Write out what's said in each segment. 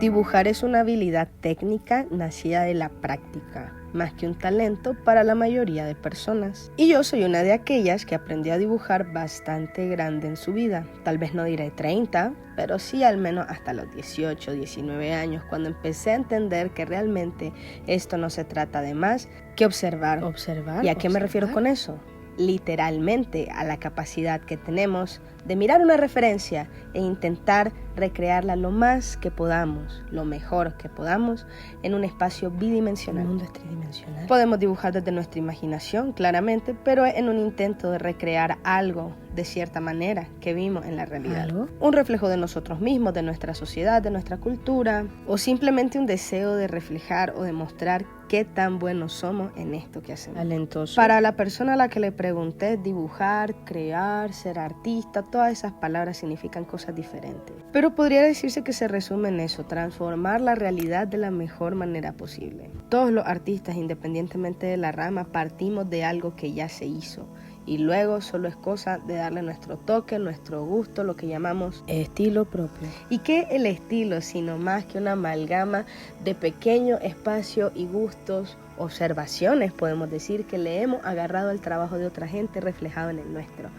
Dibujar es una habilidad técnica nacida de la práctica, más que un talento para la mayoría de personas. Y yo soy una de aquellas que aprendió a dibujar bastante grande en su vida. Tal vez no diré 30, pero sí al menos hasta los 18, 19 años, cuando empecé a entender que realmente esto no se trata de más que observar. ¿Y a qué me refiero con eso? Literalmente a la capacidad que tenemos de mirar una referencia e intentar recrearla lo más que podamos, lo mejor que podamos, en un espacio bidimensional. El mundo es tridimensional. Podemos dibujar desde nuestra imaginación, claramente, pero en un intento de recrear algo de cierta manera que vimos en la realidad. ¿Algo? Un reflejo de nosotros mismos, de nuestra sociedad, de nuestra cultura, o simplemente un deseo de reflejar o demostrar qué tan buenos somos en esto que hacemos. Talentoso. Para la persona a la que le pregunté, dibujar, crear, ser artista, todas esas palabras significan cosas diferentes. Pero podría decirse que se resume en eso, transformar la realidad de la mejor manera posible. Todos los artistas, independientemente de la rama, partimos de algo que ya se hizo. Y luego solo es cosa de darle nuestro toque, nuestro gusto, lo que llamamos estilo propio. ¿Y qué el estilo? Sino más que una amalgama de pequeños espacios y gustos, observaciones, podemos decir, que le hemos agarrado al trabajo de otra gente reflejado en el nuestro.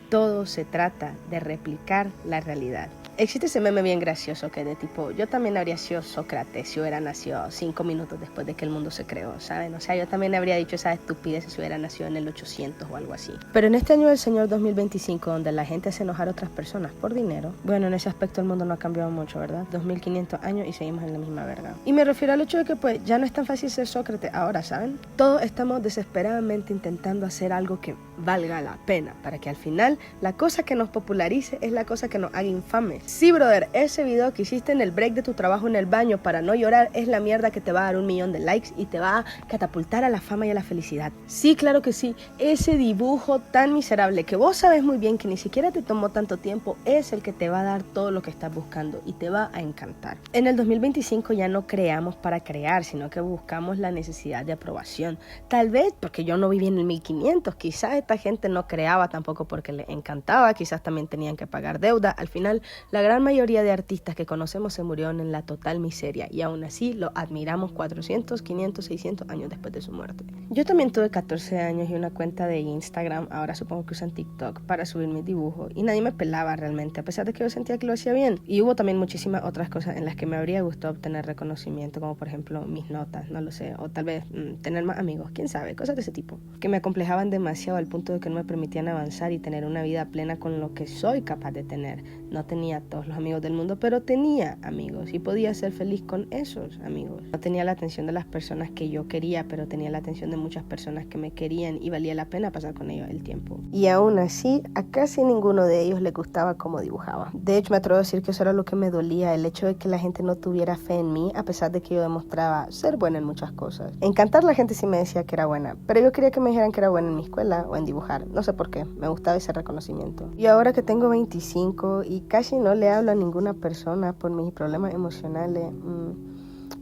Todo se trata de replicar la realidad. Existe ese meme bien gracioso que de tipo, yo también habría sido Sócrates si hubiera nacido 5 minutos después de que el mundo se creó, ¿saben? O sea, yo también habría dicho esa estupidez si hubiera nacido en el 800 o algo así. Pero en este año del Señor 2025, donde la gente hace enojar a otras personas por dinero, bueno, en ese aspecto el mundo no ha cambiado mucho, ¿verdad? 2500 años y seguimos en la misma verga. Y me refiero al hecho de que pues ya no es tan fácil ser Sócrates ahora, ¿saben? Todos estamos desesperadamente intentando hacer algo que valga la pena, para que al final la cosa que nos popularice es la cosa que nos haga infames. Sí, brother, ese video que hiciste en el break de tu trabajo en el baño para no llorar es la mierda que te va a dar 1 millón de likes y te va a catapultar a la fama y a la felicidad. Sí, claro que sí, ese dibujo tan miserable que vos sabes muy bien que ni siquiera te tomó tanto tiempo es el que te va a dar todo lo que estás buscando y te va a encantar. En el 2025 ya no creamos para crear, sino que buscamos la necesidad de aprobación. Tal vez porque yo no viví en el 1500, quizás esta gente no creaba tampoco porque le encantaba, quizás también tenían que pagar deuda. Al final, la gran mayoría de artistas que conocemos se murieron en la total miseria y aún así lo admiramos 400, 500, 600 años después de su muerte. Yo también tuve 14 años y una cuenta de Instagram, ahora supongo que usan TikTok, para subir mis dibujos y nadie me pelaba realmente, a pesar de que yo sentía que lo hacía bien. Y hubo también muchísimas otras cosas en las que me habría gustado obtener reconocimiento, como por ejemplo mis notas, no lo sé, o tal vez tener más amigos, quién sabe, cosas de ese tipo, que me acomplejaban demasiado al punto de que no me permitían avanzar y tener una vida plena con lo que soy capaz de tener. No tenía todos los amigos del mundo, pero tenía amigos y podía ser feliz con esos amigos. No tenía la atención de las personas que yo quería, pero tenía la atención de muchas personas que me querían y valía la pena pasar con ellos el tiempo. Y aún así, a casi ninguno de ellos le gustaba cómo dibujaba. De hecho, me atrevo a decir que eso era lo que me dolía, el hecho de que la gente no tuviera fe en mí, a pesar de que yo demostraba ser buena en muchas cosas. Encantar la gente sí me decía que era buena, pero yo quería que me dijeran que era buena en mi escuela o en dibujar. No sé por qué, me gustaba ese reconocimiento. Y ahora que tengo 25 y casi no le hablo a ninguna persona por mis problemas emocionales,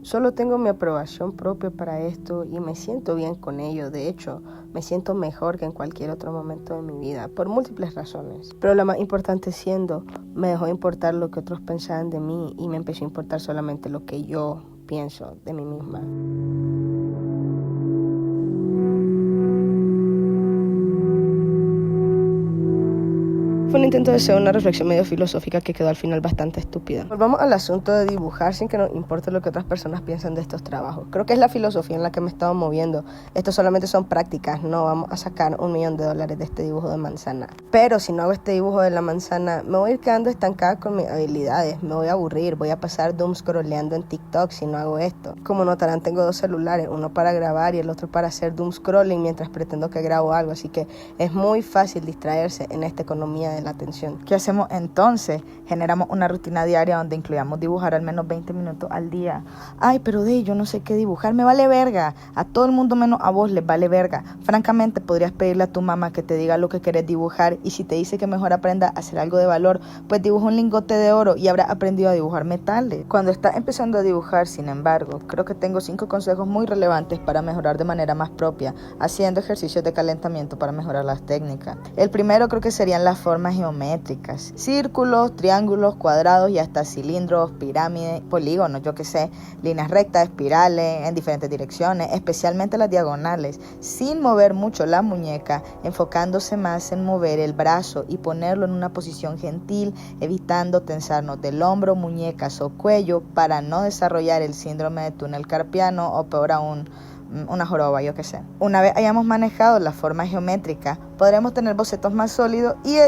solo tengo mi aprobación propia para esto y me siento bien con ello. De hecho, me siento mejor que en cualquier otro momento de mi vida, por múltiples razones. Pero la más importante siendo, me dejó de importar lo que otros pensaban de mí y me empezó a importar solamente lo que yo pienso de mí misma. Fue un intento de hacer una reflexión medio filosófica que quedó al final bastante estúpida. Volvamos al asunto de dibujar sin que nos importe lo que otras personas piensan de estos trabajos. Creo que es la filosofía en la que me he estado moviendo. Esto solamente son prácticas, no vamos a sacar $1 millón de este dibujo de manzana. Pero si no hago este dibujo de la manzana, me voy a ir quedando estancada con mis habilidades, me voy a aburrir, voy a pasar doom scrolleando en TikTok si no hago esto. Como notarán, tengo 2 celulares, uno para grabar y el otro para hacer doom scrolling mientras pretendo que grabo algo, así que es muy fácil distraerse en esta economía de la atención. ¿Qué hacemos entonces? Generamos una rutina diaria donde incluyamos dibujar al menos 20 minutos al día. Ay, pero yo no sé qué dibujar, me vale verga. A todo el mundo menos a vos les vale verga. Francamente, podrías pedirle a tu mamá que te diga lo que querés dibujar y si te dice que mejor aprenda a hacer algo de valor, pues dibuja un lingote de oro y habrá aprendido a dibujar metales. Cuando estás empezando a dibujar, sin embargo, creo que tengo 5 consejos muy relevantes para mejorar de manera más propia, haciendo ejercicios de calentamiento para mejorar las técnicas. El primero creo que serían las formas formas geométricas, círculos, triángulos, cuadrados y hasta cilindros, pirámides, polígonos, yo qué sé, líneas rectas, espirales, en diferentes direcciones, especialmente las diagonales, sin mover mucho la muñeca, enfocándose más en mover el brazo y ponerlo en una posición gentil, evitando tensarnos del hombro, muñecas o cuello para no desarrollar el síndrome de túnel carpiano o peor aún, una joroba, yo qué sé. Una vez hayamos manejado la forma geométrica, podremos tener bocetos más sólidos y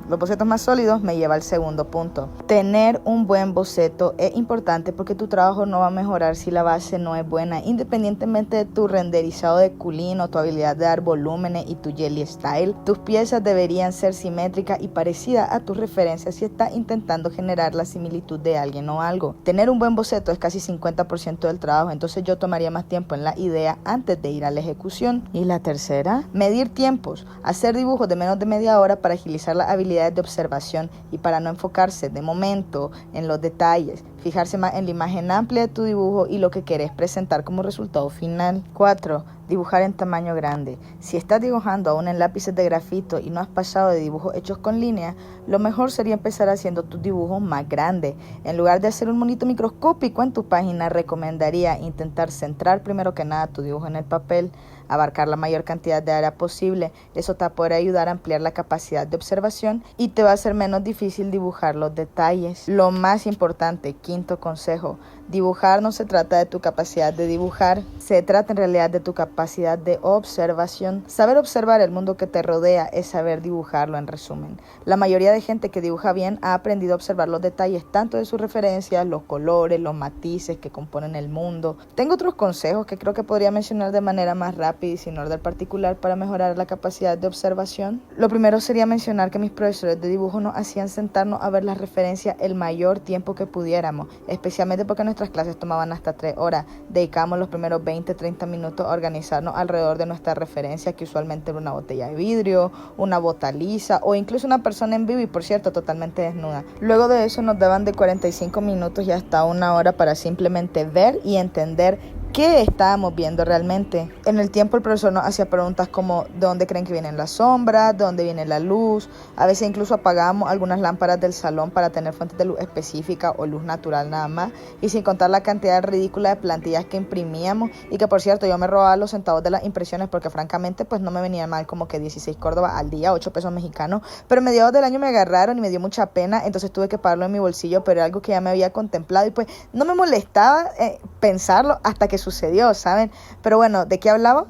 los bocetos más sólidos me lleva al segundo punto. Tener un buen boceto es importante porque tu trabajo no va a mejorar si la base no es buena, independientemente de tu renderizado de culino, tu habilidad de dar volúmenes y tu jelly style. Tus piezas deberían ser simétricas y parecidas a tus referencias si estás intentando generar la similitud de alguien o algo. Tener un buen boceto es casi 50% del trabajo, entonces yo tomaría más tiempo en la idea antes de ir a la ejecución. Y la tercera, medir tiempos. Hacer dibujos de menos de media hora para agilizar las habilidades de observación y para no enfocarse de momento en los detalles. Fijarse más en la imagen amplia de tu dibujo y lo que querés presentar como resultado final. 4. Dibujar en tamaño grande. Si estás dibujando aún en lápices de grafito y no has pasado de dibujos hechos con líneas, lo mejor sería empezar haciendo tus dibujos más grandes. En lugar de hacer un monito microscópico en tu página, recomendaría intentar centrar primero que nada tu dibujo en el papel, abarcar la mayor cantidad de área posible. Eso te puede ayudar a ampliar la capacidad de observación y te va a ser menos difícil dibujar los detalles. Lo más importante, quinto consejo, dibujar no se trata de tu capacidad de dibujar, se trata en realidad de tu capacidad de observación. Saber observar el mundo que te rodea es saber dibujarlo, en resumen. La mayoría de gente que dibuja bien ha aprendido a observar los detalles tanto de sus referencias, los colores, los matices que componen el mundo. Tengo otros consejos que creo que podría mencionar de manera más rápida y sin orden particular para mejorar la capacidad de observación. Lo primero sería mencionar que mis profesores de dibujo nos hacían sentarnos a ver las referencias el mayor tiempo que pudiéramos, especialmente porque nuestras clases tomaban hasta 3 horas. Dedicamos los primeros 20-30 minutos a organizarnos alrededor de nuestra referencia, que usualmente era una botella de vidrio, una bota lisa o incluso una persona en vivo y, por cierto, totalmente desnuda. Luego de eso nos daban de 45 minutos y hasta 1 hora para simplemente ver y entender qué estábamos viendo realmente. En el tiempo el profesor nos hacía preguntas como ¿de dónde creen que vienen las sombras? ¿De dónde viene la luz? A veces incluso apagábamos algunas lámparas del salón para tener fuentes de luz específica o luz natural nada más, y sin contar la cantidad ridícula de plantillas que imprimíamos, y que por cierto yo me robaba los centavos de las impresiones porque francamente pues no me venía mal como que 16 Córdoba al día, 8 pesos mexicanos, pero a mediados del año me agarraron y me dio mucha pena, entonces tuve que pagarlo en mi bolsillo, pero era algo que ya me había contemplado y pues no me molestaba pensarlo hasta que sucedió, ¿saben? Pero bueno, ¿de qué hablaba?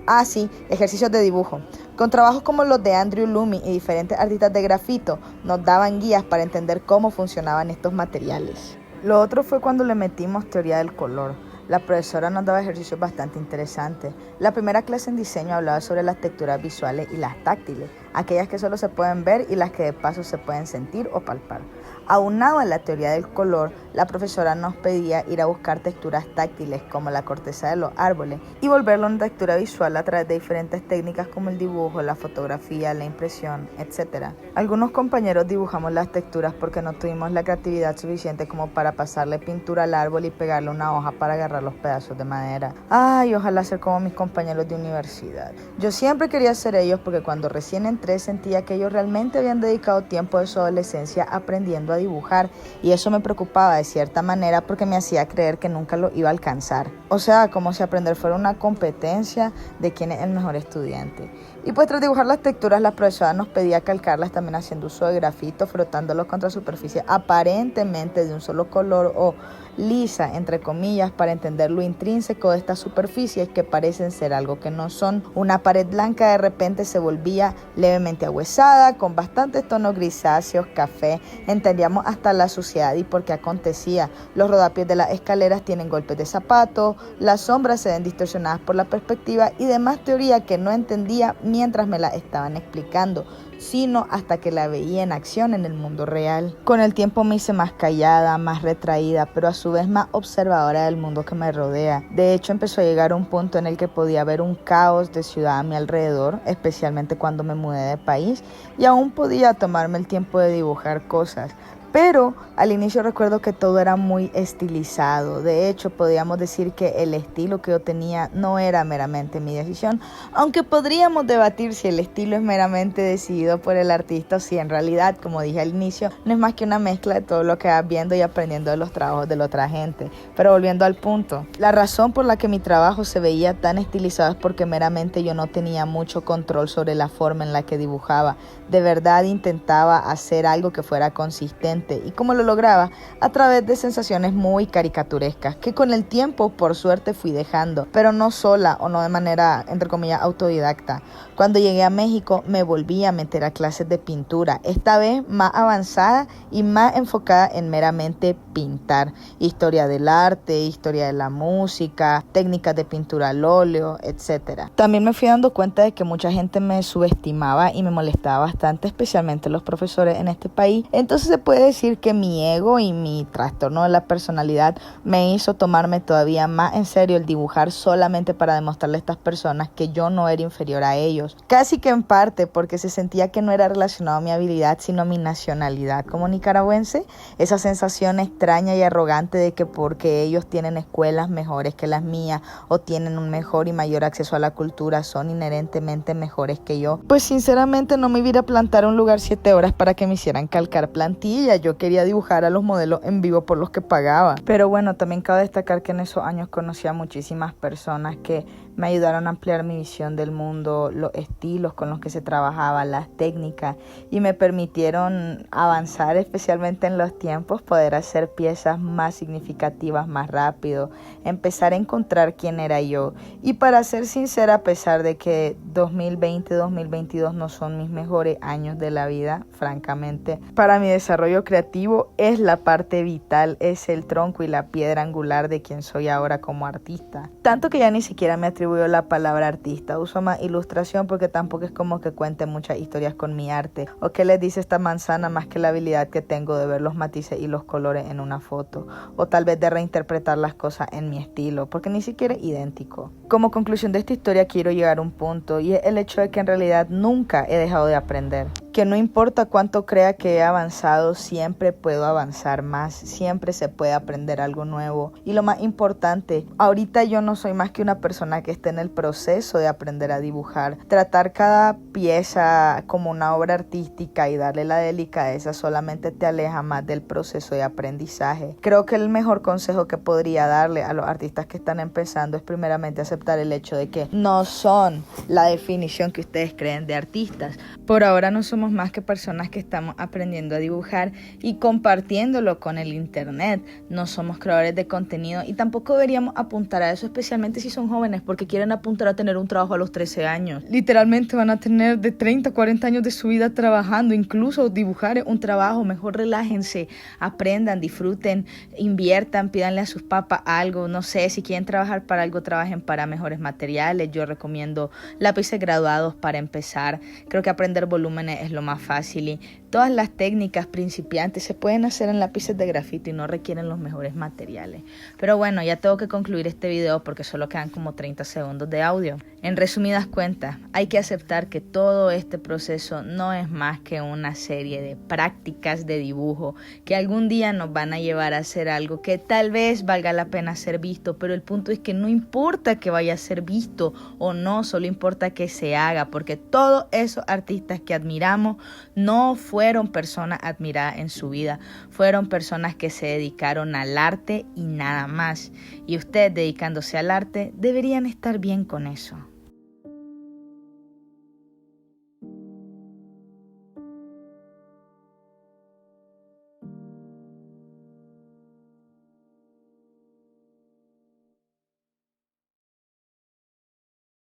Ah, sí, ejercicios de dibujo. Con trabajos como los de Andrew Loomis y diferentes artistas de grafito, nos daban guías para entender cómo funcionaban estos materiales. Lo otro fue cuando le metimos teoría del color. La profesora nos daba ejercicios bastante interesantes. La primera clase en diseño hablaba sobre las texturas visuales y las táctiles, aquellas que solo se pueden ver y las que de paso se pueden sentir o palpar. Aunado a la teoría del color, la profesora nos pedía ir a buscar texturas táctiles como la corteza de los árboles y volverlo una textura visual a través de diferentes técnicas como el dibujo, la fotografía, la impresión, etc. Algunos compañeros dibujamos las texturas porque no tuvimos la creatividad suficiente como para pasarle pintura al árbol y pegarle una hoja para agarrar los pedazos de madera. Ay, ojalá ser como mis compañeros de universidad. Yo siempre quería ser ellos porque cuando recién entré sentía que ellos realmente habían dedicado tiempo de su adolescencia aprendiendo a dibujar, y eso me preocupaba de cierta manera porque me hacía creer que nunca lo iba a alcanzar. O sea, como si aprender fuera una competencia de quién es el mejor estudiante. Y pues tras dibujar las texturas, la profesora nos pedía calcarlas también haciendo uso de grafito, frotándolos contra superficie aparentemente de un solo color o lisa, entre comillas, para entender lo intrínseco de estas superficies que parecen ser algo que no son. Una pared blanca de repente se volvía levemente ahuesada, con bastantes tonos grisáceos, café. Entendíamos hasta la suciedad y por qué acontecía. Los rodapiés de las escaleras tienen golpes de zapato, las sombras se ven distorsionadas por la perspectiva y demás teoría que no entendía mientras me la estaban explicando, sino hasta que la veía en acción en el mundo real. Con el tiempo me hice más callada, más retraída, pero a su vez más observadora del mundo que me rodea. De hecho, empezó a llegar un punto en el que podía ver un caos de ciudad a mi alrededor, especialmente cuando me mudé de país, y aún podía tomarme el tiempo de dibujar cosas. Pero al inicio recuerdo que todo era muy estilizado. De hecho, podríamos decir que el estilo que yo tenía no era meramente mi decisión, aunque podríamos debatir si el estilo es meramente decidido por el artista o si en realidad, como dije al inicio, no es más que una mezcla de todo lo que vas viendo y aprendiendo de los trabajos de la otra gente. Pero volviendo al punto, la razón por la que mi trabajo se veía tan estilizado es porque meramente yo no tenía mucho control sobre la forma en la que dibujaba. De verdad intentaba hacer algo que fuera consistente. ¿Y cómo lo lograba? A través de sensaciones muy caricaturescas que con el tiempo por suerte fui dejando, pero no sola o no de manera entre comillas autodidacta. Cuando llegué a México me volví a meter a clases de pintura, esta vez más avanzada y más enfocada en meramente pintar, historia del arte, historia de la música, técnicas de pintura al óleo, etc. También me fui dando cuenta de que mucha gente me subestimaba y me molestaba bastante, especialmente los profesores en este país. Entonces se puede decir que mi ego y mi trastorno de la personalidad me hizo tomarme todavía más en serio el dibujar solamente para demostrarle a estas personas que yo no era inferior a ellos. Casi que en parte porque se sentía que no era relacionado a mi habilidad sino a mi nacionalidad como nicaragüense, esa sensación extraña y arrogante de que porque ellos tienen escuelas mejores que las mías o tienen un mejor y mayor acceso a la cultura son inherentemente mejores que yo. Pues sinceramente no me iba a ir a plantar a un lugar 7 horas para que me hicieran calcar plantillas. Yo quería dibujar a los modelos en vivo por los que pagaba. Pero bueno, también cabe destacar que en esos años conocí a muchísimas personas que me ayudaron a ampliar mi visión del mundo, los estilos con los que se trabajaba, las técnicas, y me permitieron avanzar, especialmente en los tiempos, poder hacer piezas más significativas más rápido, empezar a encontrar quién era yo. Y para ser sincera, a pesar de que 2020, 2022 no son mis mejores años de la vida, francamente, para mi desarrollo creativo es la parte vital, es el tronco y la piedra angular de quien soy ahora como artista. Tanto que ya ni siquiera me atribuyo la palabra artista, uso más ilustración porque tampoco es como que cuente muchas historias con mi arte o qué les dice esta manzana más que la habilidad que tengo de ver los matices y los colores en una foto o tal vez de reinterpretar las cosas en mi estilo porque ni siquiera es idéntico. Como conclusión de esta historia quiero llegar a un punto y es el hecho de que en realidad nunca he dejado de aprender. Que no importa cuánto crea que he avanzado, siempre puedo avanzar más, siempre se puede aprender algo nuevo. Y lo más importante, ahorita yo no soy más que una persona que está en el proceso de aprender a dibujar. Tratar cada pieza como una obra artística y darle la delicadeza solamente te aleja más del proceso de aprendizaje. Creo que el mejor consejo que podría darle a los artistas que están empezando es primeramente aceptar el hecho de que no son la definición que ustedes creen de artistas. Por ahora no somos más que personas que estamos aprendiendo a dibujar y compartiéndolo con el internet. No somos creadores de contenido y tampoco deberíamos apuntar a eso, especialmente si son jóvenes, porque quieren apuntar a tener un trabajo a los 13 años. Literalmente van a tener de 30 a 40 años de su vida trabajando, incluso dibujar es un trabajo. Mejor relájense, aprendan, disfruten, inviertan, pídanle a sus papás algo, no sé, si quieren trabajar para algo, trabajen para mejores materiales. Yo recomiendo lápices graduados para empezar. Creo que aprender volúmenes es lo más fácil y todas las técnicas principiantes se pueden hacer en lápices de grafito y no requieren los mejores materiales. Pero bueno, ya tengo que concluir este video porque solo quedan como 30 segundos de audio. En resumidas cuentas, hay que aceptar que todo este proceso no es más que una serie de prácticas de dibujo que algún día nos van a llevar a hacer algo que tal vez valga la pena ser visto, pero el punto es que no importa que vaya a ser visto o no, solo importa que se haga, porque todos esos artistas que admiramos no fueron personas admiradas en su vida, fueron personas que se dedicaron al arte y nada más. Y ustedes dedicándose al arte deberían estar bien con eso.